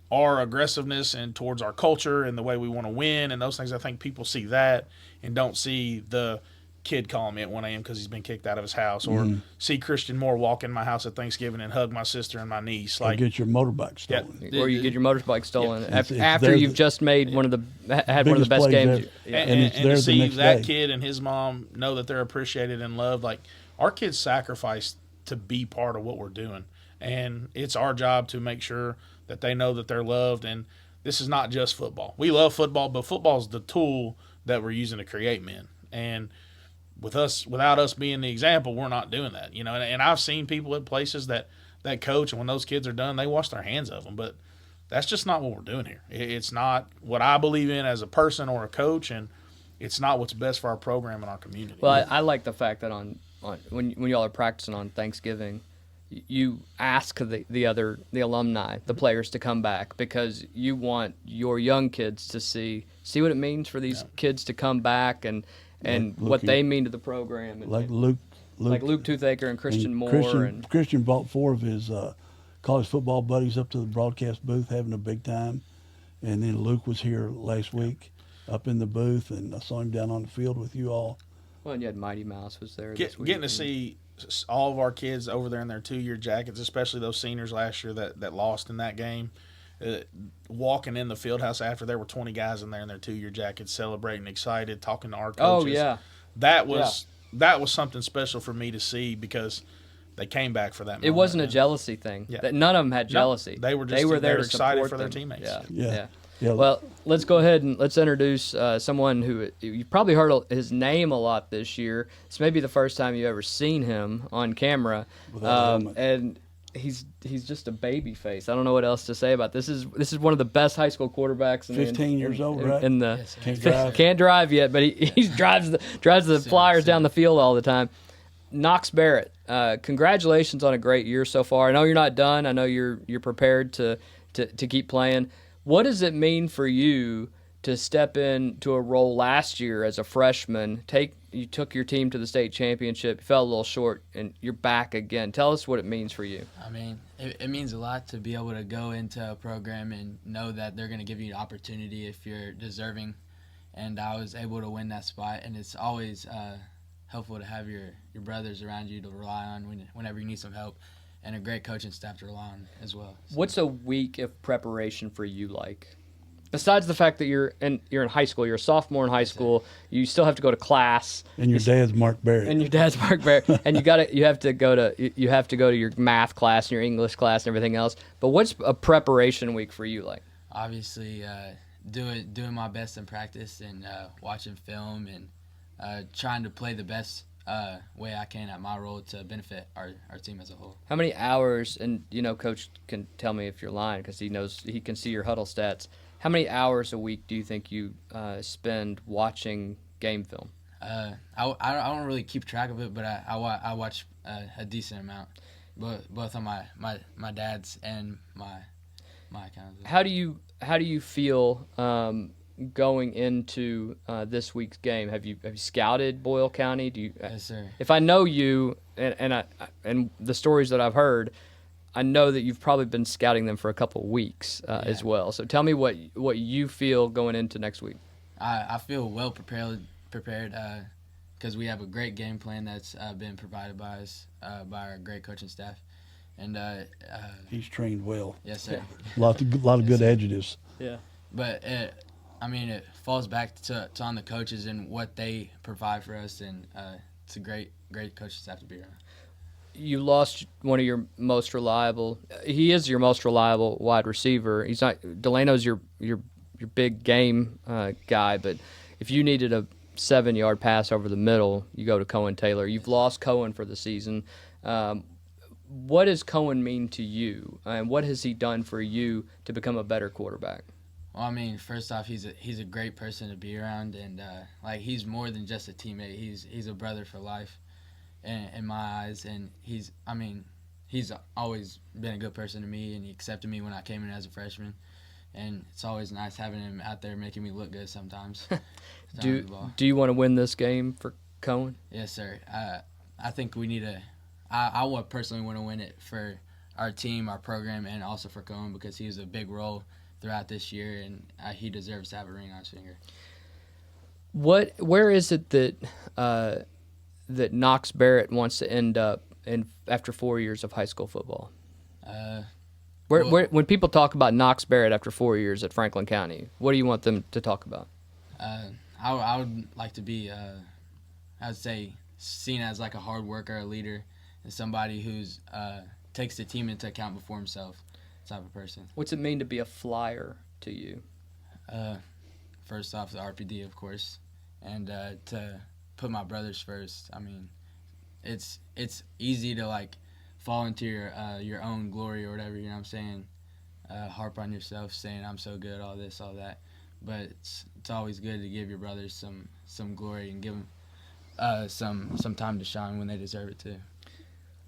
our aggressiveness and towards our culture and the way we want to win and those things, I think people see that and don't see the kid calling me at 1 a.m. because he's been kicked out of his house, or see Christian Moore walk in my house at Thanksgiving and hug my sister and my niece. Or get your motorbike stolen. Or you get your motorbike stolen It's after you've just made one of the best games. And to see that kid and his mom know that they're appreciated and loved. Like, our kids sacrifice to be part of what we're doing, and it's our job to make sure that they know that they're loved. And this is not just football. We love football, but football is the tool that we're using to create men. And without us being the example, we're not doing that, And I've seen people at places that coach, and when those kids are done, they wash their hands of them. But that's just not what we're doing here. It's not what I believe in as a person or a coach, and it's not what's best for our program and our community. Well, I like the fact that on when y'all are practicing on Thanksgiving, you ask the alumni, the players, to come back because you want your young kids to see what it means for these kids to come back and what they mean to the program. And, like Luke Toothaker and Christian Moore. Christian brought 4 of his college football buddies up to the broadcast booth having a big time. And then Luke was here last week up in the booth, and I saw him down on the field with you all. Well, and you had Mighty Mouse was there this week. Getting to see all of our kids over there in their 2-year jackets, especially those seniors last year that lost in that game. Walking in the field house after, there were 20 guys in there in their 2-year jackets celebrating, excited, talking to our coaches. Oh, yeah. That was something special for me to see because they came back for that moment. It wasn't a jealousy thing. Yeah. None of them had jealousy. They were there excited for their teammates. Yeah. Yeah. Well, let's go ahead and let's introduce someone who you've probably heard his name a lot this year. It's maybe the first time you've ever seen him on camera, and he's just a baby face. I don't know what else to say about this. This is one of the best high school quarterbacks. 15 years old, right? Yes, Can't drive. Can't drive yet, but he drives the Flyers down the field all the time. Knox Barrett, congratulations on a great year so far. I know you're not done. I know you're prepared to keep playing. What does it mean for you to step into a role last year as a freshman? You took your team to the state championship, you fell a little short, and you're back again. Tell us what it means for you. I mean, it means a lot to be able to go into a program and know that they're going to give you an opportunity if you're deserving. And I was able to win that spot, and it's always helpful to have your brothers around you to rely on whenever you need some help, and a great coaching staff to rely on as well. So. What's a week of preparation for you like? Besides the fact that you're in high school, you're a sophomore in high school, you still have to go to class. And your dad's Mark Barrett. And you have to go to your math class and your English class and everything else. But what's a preparation week for you like? Obviously, doing my best in practice and watching film and trying to play the best way I can at my role to benefit our team as a whole. How many hours, and Coach can tell me if you're lying because he can see your huddle stats. How many hours a week do you think you spend watching game film? I don't really keep track of it, but I watch a decent amount, both on my dad's and my account. How do you feel going into this week's game? Have you scouted Boyle County? Yes, sir. If I know you and the stories that I've heard, I know that you've probably been scouting them for a couple of weeks as well. So tell me what you feel going into next week. I feel well prepared because we have a great game plan that's been provided by us by our great coaching staff, and he's trained well. Yes, sir. A lot of good adjectives. Yeah, but it falls back to on the coaches and what they provide for us, and it's a great coaching staff to be around. You lost one of your most reliable. He is your most reliable wide receiver. He's not. Delano's your big game guy, but if you needed a 7-yard pass over the middle, you go to Cohen Taylor. You've lost Cohen for the season. What does Cohen mean to you, and what has he done for you to become a better quarterback? Well, I mean, first off, he's a great person to be around, and he's more than just a teammate. He's a brother for life. In my eyes, and he's always been a good person to me, and he accepted me when I came in as a freshman, and it's always nice having him out there making me look good sometimes. Do you want to win this game for Cohen? Yes, sir. I think we need I would personally want to win it for our team, our program, and also for Cohen because he was a big role throughout this year, and he deserves to have a ring on his finger. Where is it that Knox Barrett wants to end up after 4 years of high school football? When people talk about Knox Barrett after 4 years at Franklin County, what do you want them to talk about? I would like to be, I'd say, seen as like a hard worker, a leader, and somebody who's takes the team into account before himself, type of person. What's it mean to be a Flyer to you? First off, the RPD, of course, and to put my brothers first. I mean, it's easy to like fall into your own glory or whatever, you know what I'm saying? Harp on yourself, saying I'm so good, all this, all that. But it's always good to give your brothers some glory and give them some time to shine when they deserve it too.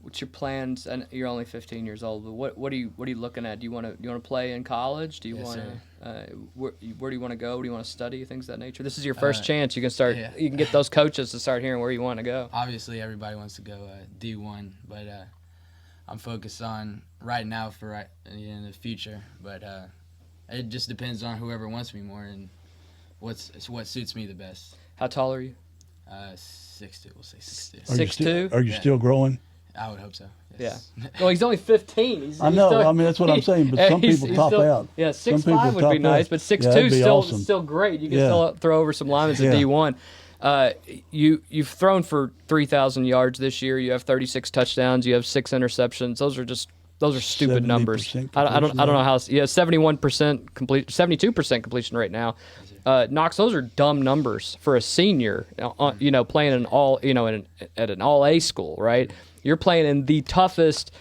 What's your plans? And you're only 15 years old, but what are you looking at? Do you want to play in college? Do you Yes, want sir. to where do you want to go? What do you want to study? Things of that nature. This is your first chance. You can start. Yeah. You can get those coaches to start hearing where you want to go. Obviously, everybody wants to go D1, but I'm focused on right now in the future. But it just depends on whoever wants me more and what suits me the best. How tall are you? 6'2", we'll say 6'2". 6'2"? Are you still growing? I would hope so. Yes. Yeah. Well, he's only 15. I know. I mean, that's what I'm saying. But some people top out. Yeah, Some 6'5" people would top be nice, out. but 6'2" that'd be still awesome. still great. You can Yeah. still throw over some linemen Yeah. at D1. You've thrown for 3,000 yards this year. You have 36 touchdowns. You have 6 interceptions. Those are just Those are stupid numbers. 70% I don't completion know how. Yeah, 71% complete, 72% completion rate now. Knox, those are dumb numbers for a senior. Playing an all, at an all A school, right? You're playing in the toughest,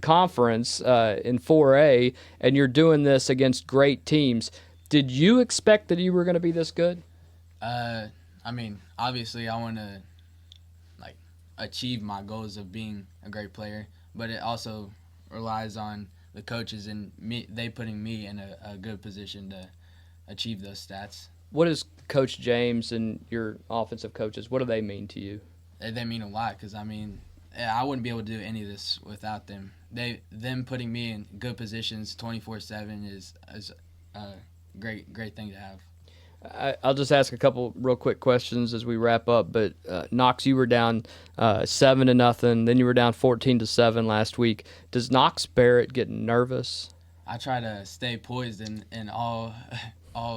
conference in 4A, and you're doing this against great teams. Did you expect that you were going to be this good? I mean, obviously, I want to achieve my goals of being a great player, but it also relies on the coaches and me. They putting me in a good position to achieve those stats. What does Coach James and your offensive coaches? What do they mean to you? They mean a lot because I wouldn't be able to do any of this without them. Them putting me in good positions 24/7 is a great thing to have. I'll just ask a couple real quick questions as we wrap up. But Knox, you were down 7-0, then you were down 14-7 last week. Does Knox Barrett get nervous? I try to stay poised in all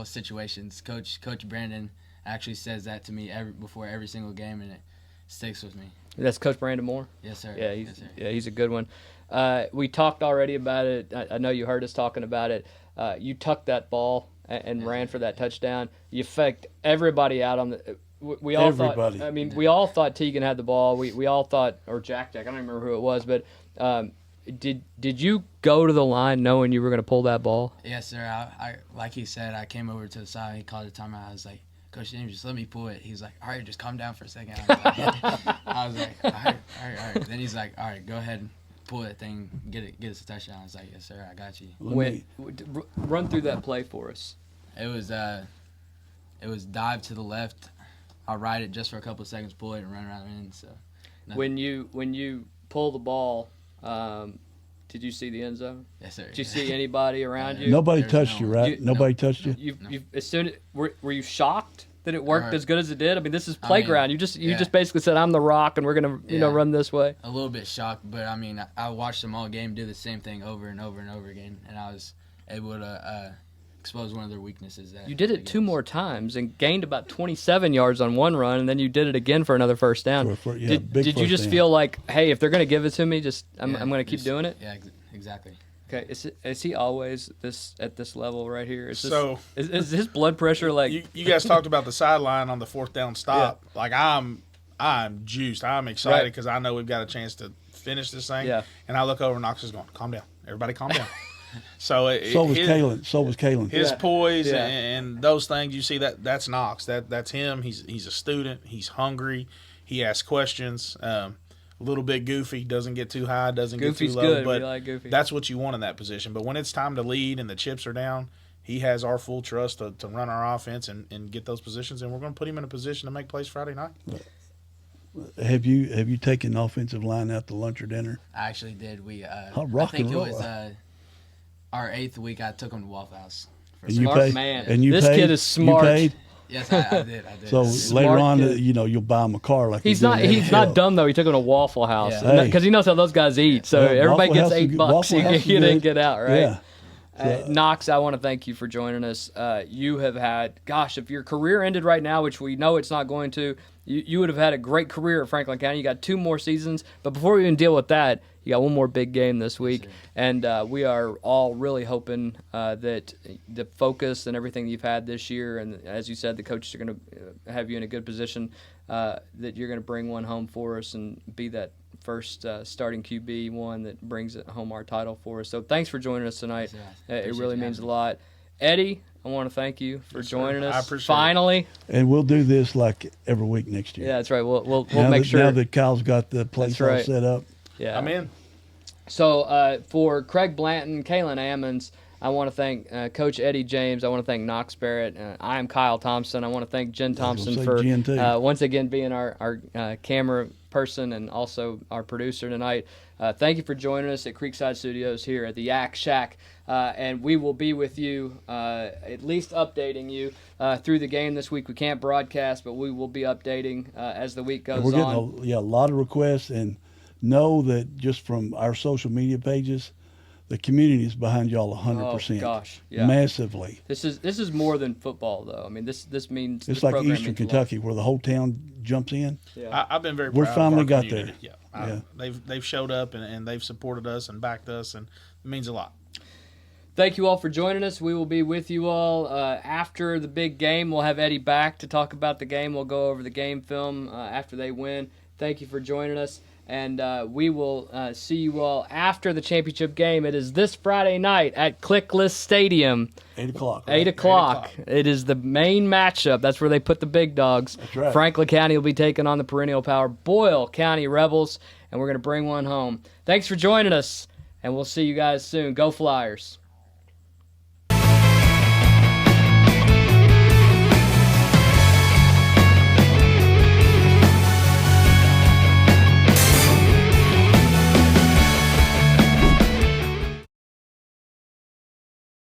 situations. Coach Brandon actually says that to me before every single game, and it sticks with me. That's Coach Brandon Moore? Yes, sir. Yeah, yes, sir. He's a good one. We talked already about it. I know you heard us talking about it. You tucked that ball and ran for that touchdown. You faked everybody out on the. We all Everybody. thought. I mean, we all thought Tegan had the ball. We all thought, or Jack. I don't remember who it was, but did you go to the line knowing you were going to pull that ball? Yes, sir. I like he said, I came over to the side. He called a timeout. I was like, Coach James, just let me pull it. He's like, all right, just calm down for a second. I was like, all right. Then he's like, all right, go ahead and pull that thing, get us a touchdown. I was like, yes, sir, I got you. Run through that play for us. It was dive to the left. I'll ride it just for a couple of seconds, pull it, and run around in. So, no. When you pull the ball, did you see the end zone? Yes, sir. Did you see anybody around you? Nobody There's touched no you, one. right? Nobody touched you? As soon were you shocked that it worked as good as it did? I mean, this is I playground. mean, you just basically said, I'm the rock, and we're gonna run this way. A little bit shocked, but I mean, I watched them all game do the same thing over and over and over again, and I was able to expose one of their weaknesses. You did it two more times and gained about 27 yards on one run, and then you did it again for another first down. Did you just feel like, hey, if they're going to give it to me, I'm going to keep doing it? Yeah, exactly. Okay, is he always at this level right here? Is his blood pressure like? You guys talked about the sideline on the fourth down stop. Yeah. Like I'm juiced. I'm excited because I know we've got a chance to finish this thing. Yeah. And I look over, Knox is going, calm down, everybody, calm down. So was Kaelin. His poise and those things, you see that's Knox. That's him. He's a student. He's hungry. He asks questions. A little bit goofy. Doesn't get too high. Doesn't Goofy's get too low. Good. But we like Goofy. That's what you want in that position. But when it's time to lead and the chips are down, he has our full trust to run our offense and get those positions. And we're going to put him in a position to make plays Friday night. Have you taken offensive line out to lunch or dinner? I actually did. I rock think and it roll. was our 8th week. I took him to Waffle House. And you Smart paid, man. And you This paid, kid is smart. You paid? Yes, I did. So Smart later on, kid. you'll buy him a car like He's you not. did in the He's NFL. not dumb though. He took him to Waffle House Yeah. because he knows how those guys eat. So Yeah, everybody Waffle gets House is $8. good. So Waffle House is you didn't good. get out, right? Yeah. Knox, I want to thank you for joining us. You have had, if your career ended right now, which we know it's not going to, you would have had a great career at Franklin County. You got 2 more seasons. But before we even deal with that, you got one more big game this week. And we are all really hoping that the focus and everything you've had this year, and as you said, the coaches are going to have you in a good position, that you're going to bring one home for us and be that first starting QB1 that brings it home our title for us. So thanks for joining us tonight. It really means a lot. Eddie, I want to thank you for joining us. I appreciate finally. it. And we'll do this like every week next year. Yeah, that's right. We'll now make that, sure. Now that Kyle's got the place all set up. Yeah, I'm in. So for Craig Blanton, Kaelin Ammons, I want to thank Coach Eddie James. I want to thank Knox Barrett. I am Kyle Thompson. I want to thank Jen Thompson for once again being our camera person and also our producer tonight. Thank you for joining us at Creekside Studios here at the Yak Shack. And we will be with you, at least updating you through the game this week. We can't broadcast, but we will be updating as the week goes on. We're getting a lot of requests, and know that just from our social media pages the community is behind y'all 100%. Oh gosh, yeah. Massively. This is more than football, though. I mean, this means It's this like program Eastern means a lot. Kentucky where the whole town jumps in. Yeah. I've been very We're proud finally of our got there. community. Yeah. Yeah. They've showed up and they've supported us and backed us, and it means a lot. Thank you all for joining us. We will be with you all after the big game. We'll have Eddie back to talk about the game. We'll go over the game film after they win. Thank you for joining us. And we will see you all after the championship game. It is this Friday night at Clickless Stadium. 8 o'clock. 8 o'clock. It is the main matchup. That's where they put the big dogs. That's right. Franklin County will be taking on the perennial power Boyle County Rebels, and we're going to bring one home. Thanks for joining us, and we'll see you guys soon. Go Flyers.